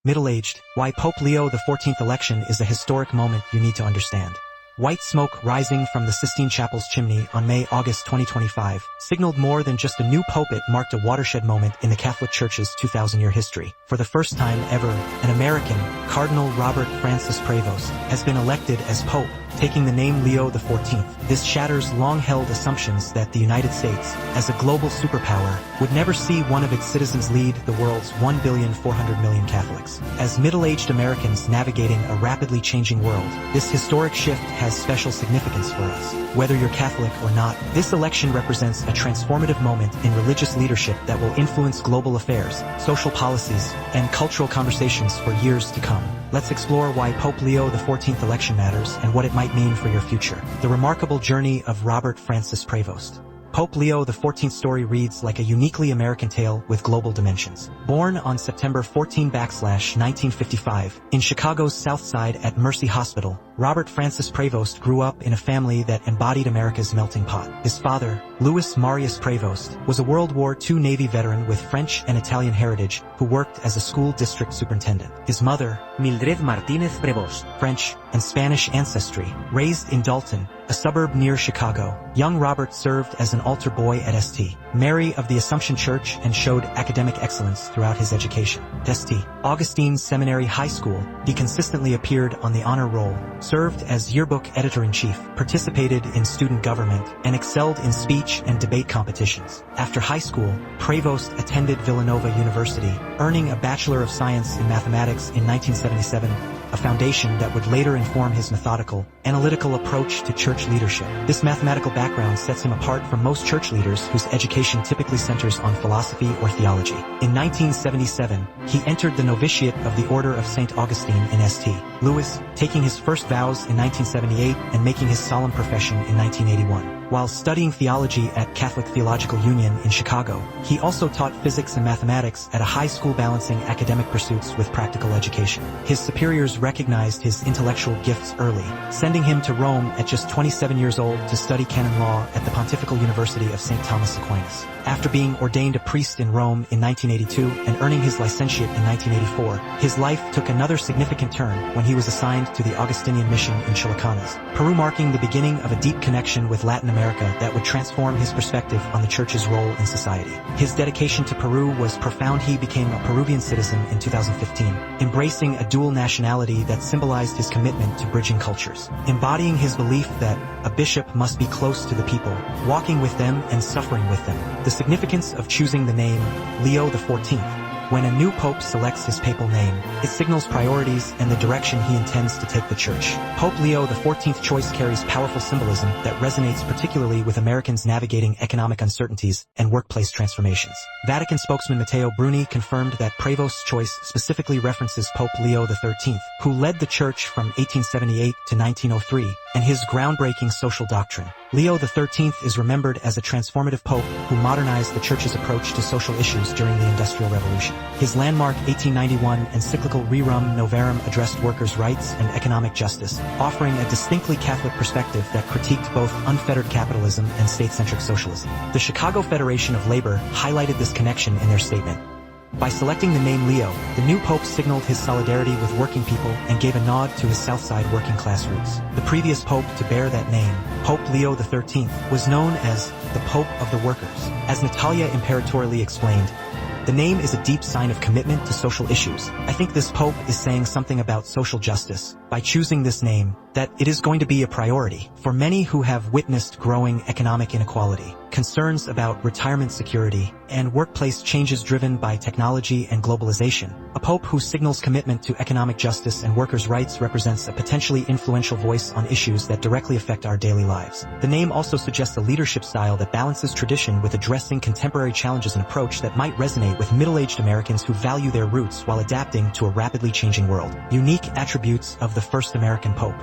Middle-aged, why Pope Leo XIV election is a historic moment you need to understand. White smoke rising from the Sistine Chapel's chimney on August 2025 signaled more than just a new pope. It marked a watershed moment in the Catholic Church's 2,000-year history. For the first time ever, an American, Cardinal Robert Francis Prevost, has been elected as pope, taking the name Leo XIV. This shatters long-held assumptions that the United States, as a global superpower, would never see one of its citizens lead the world's 1,400,000,000 Catholics. As middle-aged Americans navigating a rapidly changing world, this historic shift has special significance for us. Whether you're Catholic or not, this election represents a transformative moment in religious leadership that will influence global affairs, social policies, and cultural conversations for years to come. Let's explore why Pope Leo XIV election matters and what it might mean for your future. The remarkable journey of Robert Francis Prevost. Pope Leo XIV's story reads like a uniquely American tale with global dimensions. Born on September 14/1955 in Chicago's South Side at Mercy Hospital, Robert Francis Prevost grew up in a family that embodied America's melting pot. His father, Louis Marius Prevost, was a World War II Navy veteran with French and Italian heritage who worked as a school district superintendent. His mother, Mildred Martinez Prevost, French and Spanish ancestry, raised in Dalton, a suburb near Chicago. Young Robert served as an altar boy at St. Mary of the Assumption Church and showed academic excellence throughout his education. At St. Augustine's Seminary High School, he consistently appeared on the honor roll, served as yearbook editor-in-chief, participated in student government, and excelled in speech and debate competitions. After high school, Prevost attended Villanova University, earning a Bachelor of Science in Mathematics in 1977, a foundation that would later inform his methodical, analytical approach to church leadership. This mathematical background sets him apart from most church leaders whose education typically centers on philosophy or theology. In 1977, he entered the novitiate of the Order of St. Augustine in St. Louis, taking his first vows in 1978 and making his solemn profession in 1981. While studying theology at Catholic Theological Union in Chicago, he also taught physics and mathematics at a high school, balancing academic pursuits with practical education. His superiors recognized his intellectual gifts early, sending him to Rome at just 27 years old to study canon law at the Pontifical University of St. Thomas Aquinas. After being ordained a priest in Rome in 1982 and earning his licentiate in 1984, his life took another significant turn when he was assigned to the Augustinian mission in Chilicanas, Peru, marking the beginning of a deep connection with Latin America that would transform his perspective on the Church's role in society. His dedication to Peru was profound. He became a Peruvian citizen in 2015, embracing a dual nationality that symbolized his commitment to bridging cultures, embodying his belief that a bishop must be close to the people, walking with them and suffering with them. The significance of choosing the name Leo XIV. When a new pope selects his papal name, it signals priorities and the direction he intends to take the Church. Pope Leo XIV's choice carries powerful symbolism that resonates particularly with Americans navigating economic uncertainties and workplace transformations. Vatican spokesman Matteo Bruni confirmed that Prevost's choice specifically references Pope Leo XIII, who led the Church from 1878 to 1903, and his groundbreaking social doctrine. Leo XIII is remembered as a transformative pope who modernized the Church's approach to social issues during the Industrial Revolution. His landmark 1891 encyclical Rerum Novarum addressed workers' rights and economic justice, offering a distinctly Catholic perspective that critiqued both unfettered capitalism and state-centric socialism. The Chicago Federation of Labor highlighted this connection in their statement. By selecting the name Leo, the new pope signaled his solidarity with working people and gave a nod to his Southside working-class roots. The previous pope to bear that name, Pope Leo XIII, was known as the Pope of the Workers. As Natalia imperatorily explained, the name is a deep sign of commitment to social issues. I think this pope is saying something about social justice by choosing this name, that it is going to be a priority for many who have witnessed growing economic inequality, concerns about retirement security, and workplace changes driven by technology and globalization. A pope who signals commitment to economic justice and workers' rights represents a potentially influential voice on issues that directly affect our daily lives. The name also suggests a leadership style that balances tradition with addressing contemporary challenges, an approach that might resonate with middle-aged Americans who value their roots while adapting to a rapidly changing world. Unique attributes of the first American pope.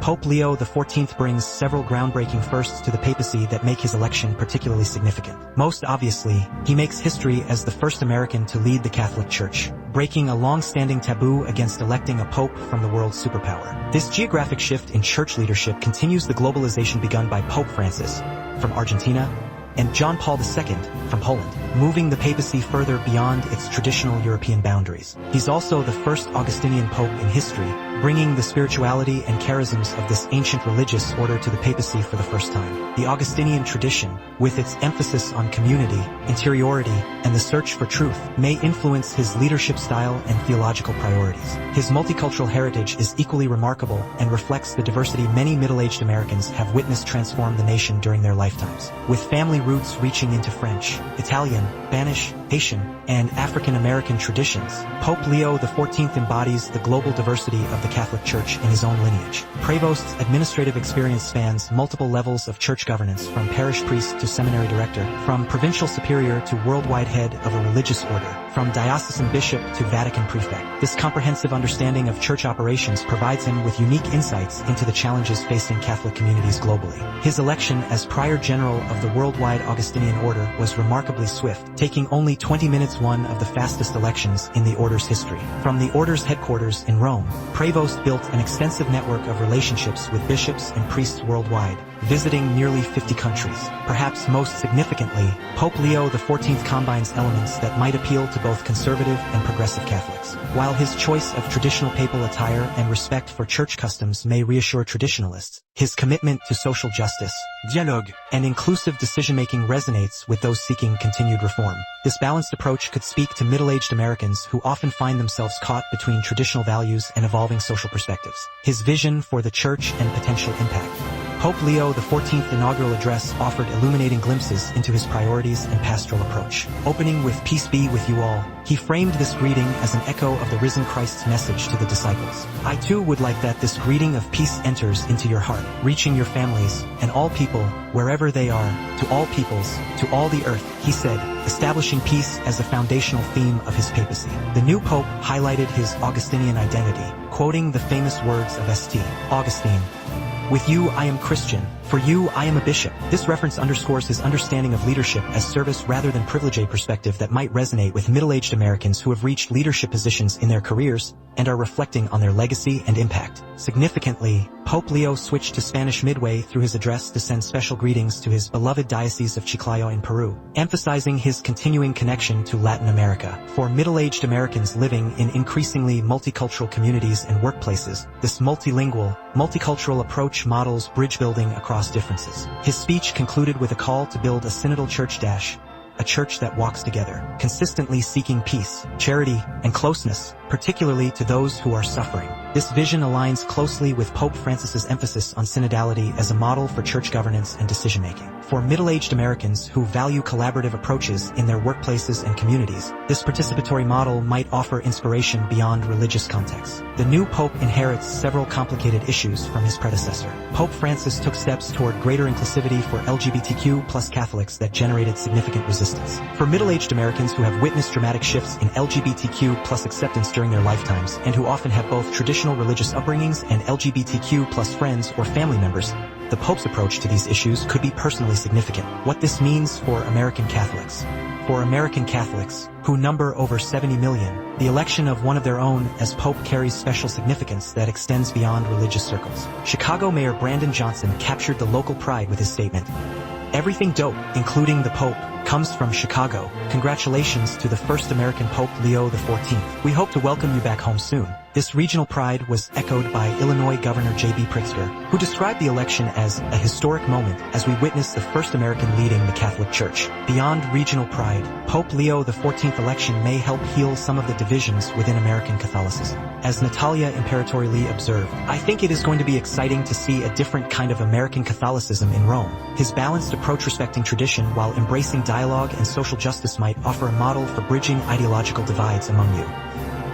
Pope Leo XIV brings several groundbreaking firsts to the papacy that make his election particularly significant. Most obviously, he makes history as the first American to lead the Catholic Church, breaking a long-standing taboo against electing a pope from the world's superpower. This geographic shift in church leadership continues the globalization begun by Pope Francis from Argentina and John Paul II from Poland. moving the papacy further beyond its traditional European boundaries. He's also the first Augustinian pope in history, bringing the spirituality and charisms of this ancient religious order to the papacy for the first time. The Augustinian tradition, with its emphasis on community, interiority, and the search for truth, may influence his leadership style and theological priorities. His multicultural heritage is equally remarkable and reflects the diversity many middle-aged Americans have witnessed transform the nation during their lifetimes. With family roots reaching into French, Italian, Spanish, Haitian, and African-American traditions, Pope Leo XIV embodies the global diversity of the Catholic Church in his own lineage. Prevost's administrative experience spans multiple levels of church governance, from parish priest to seminary director, from provincial superior to worldwide head of a religious order, from diocesan bishop to Vatican prefect. This comprehensive understanding of church operations provides him with unique insights into the challenges facing Catholic communities globally. His election as Prior General of the worldwide Augustinian order was remarkably swift, taking only 20 minutes, one of the fastest elections in the order's history. From the order's headquarters in Rome, Prevost built an extensive network of relationships with bishops and priests worldwide, visiting nearly 50 countries. Perhaps most significantly, Pope Leo XIV combines elements that might appeal to both conservative and progressive Catholics. While his choice of traditional papal attire and respect for church customs may reassure traditionalists, his commitment to social justice, dialogue, and inclusive decision-making resonates with those seeking continued reform. This balanced approach could speak to middle-aged Americans who often find themselves caught between traditional values and evolving social perspectives. His vision for the church and potential impact. Pope Leo XIV's inaugural address offered illuminating glimpses into his priorities and pastoral approach. Opening with "Peace be with you all," he framed this greeting as an echo of the risen Christ's message to the disciples. "I too would like that this greeting of peace enters into your heart, reaching your families, and all people, wherever they are, to all peoples, to all the earth," he said, establishing peace as a foundational theme of his papacy. The new pope highlighted his Augustinian identity, quoting the famous words of St. Augustine, "With you I am Christian, for you I am a bishop." This reference underscores his understanding of leadership as service rather than privilege, a perspective that might resonate with middle-aged Americans who have reached leadership positions in their careers and are reflecting on their legacy and impact. Significantly, Pope Leo switched to Spanish midway through his address to send special greetings to his beloved diocese of Chiclayo in Peru, emphasizing his continuing connection to Latin America. For middle-aged Americans living in increasingly multicultural communities and workplaces, this multilingual, multicultural approach models bridge building across differences. His speech concluded with a call to build a synodal church, a church that walks together, consistently seeking peace, charity, and closeness, particularly to those who are suffering. This vision aligns closely with Pope Francis's emphasis on synodality as a model for church governance and decision-making. For middle-aged Americans who value collaborative approaches in their workplaces and communities, this participatory model might offer inspiration beyond religious contexts. The new pope inherits several complicated issues from his predecessor. Pope Francis took steps toward greater inclusivity for LGBTQ+ Catholics that generated significant resistance. For middle-aged Americans who have witnessed dramatic shifts in LGBTQ+ acceptance during their lifetimes and who often have both traditional religious upbringings and LGBTQ+ friends or family members, the Pope's approach to these issues could be personally significant. What this means for American Catholics. For American Catholics, who number over 70 million, the election of one of their own as Pope carries special significance that extends beyond religious circles. Chicago Mayor Brandon Johnson captured the local pride with his statement, "Everything dope, including the Pope, comes from Chicago. Congratulations to the first American Pope Leo XIV. We hope to welcome you back home soon." This regional pride was echoed by Illinois Governor J.B. Pritzker, who described the election as a historic moment as we witness the first American leading the Catholic Church. Beyond regional pride, Pope Leo XIV election may help heal some of the divisions within American Catholicism. As Natalia Imperatori Lee observed, "I think it is going to be exciting to see a different kind of American Catholicism in Rome." His balanced approach respecting tradition while embracing dialogue and social justice might offer a model for bridging ideological divides among you.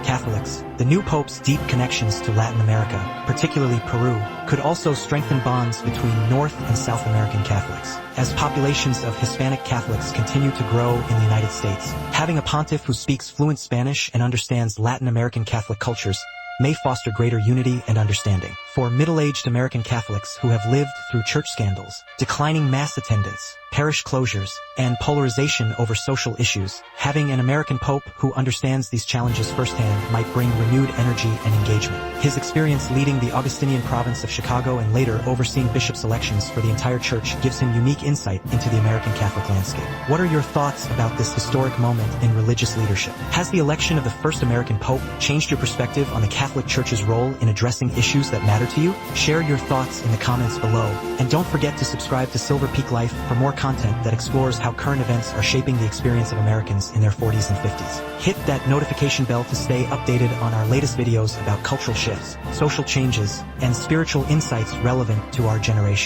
Catholics. The new Pope's deep connections to Latin America, particularly Peru, could also strengthen bonds between North and South American Catholics. As populations of Hispanic Catholics continue to grow in the United States, having a pontiff who speaks fluent Spanish and understands Latin American Catholic cultures may foster greater unity and understanding. For middle-aged American Catholics who have lived through church scandals, declining mass attendance, parish closures, and polarization over social issues, having an American Pope who understands these challenges firsthand might bring renewed energy and engagement. His experience leading the Augustinian province of Chicago and later overseeing bishops' elections for the entire church gives him unique insight into the American Catholic landscape. What are your thoughts about this historic moment in religious leadership? Has the election of the first American Pope changed your perspective on the Catholic Church's role in addressing issues that matter to you? Share your thoughts in the comments below, and don't forget to subscribe to Silver Peak Life for more content that explores how current events are shaping the experience of Americans in their 40s and 50s. Hit that notification bell to stay updated on our latest videos about cultural shifts, social changes, and spiritual insights relevant to our generation.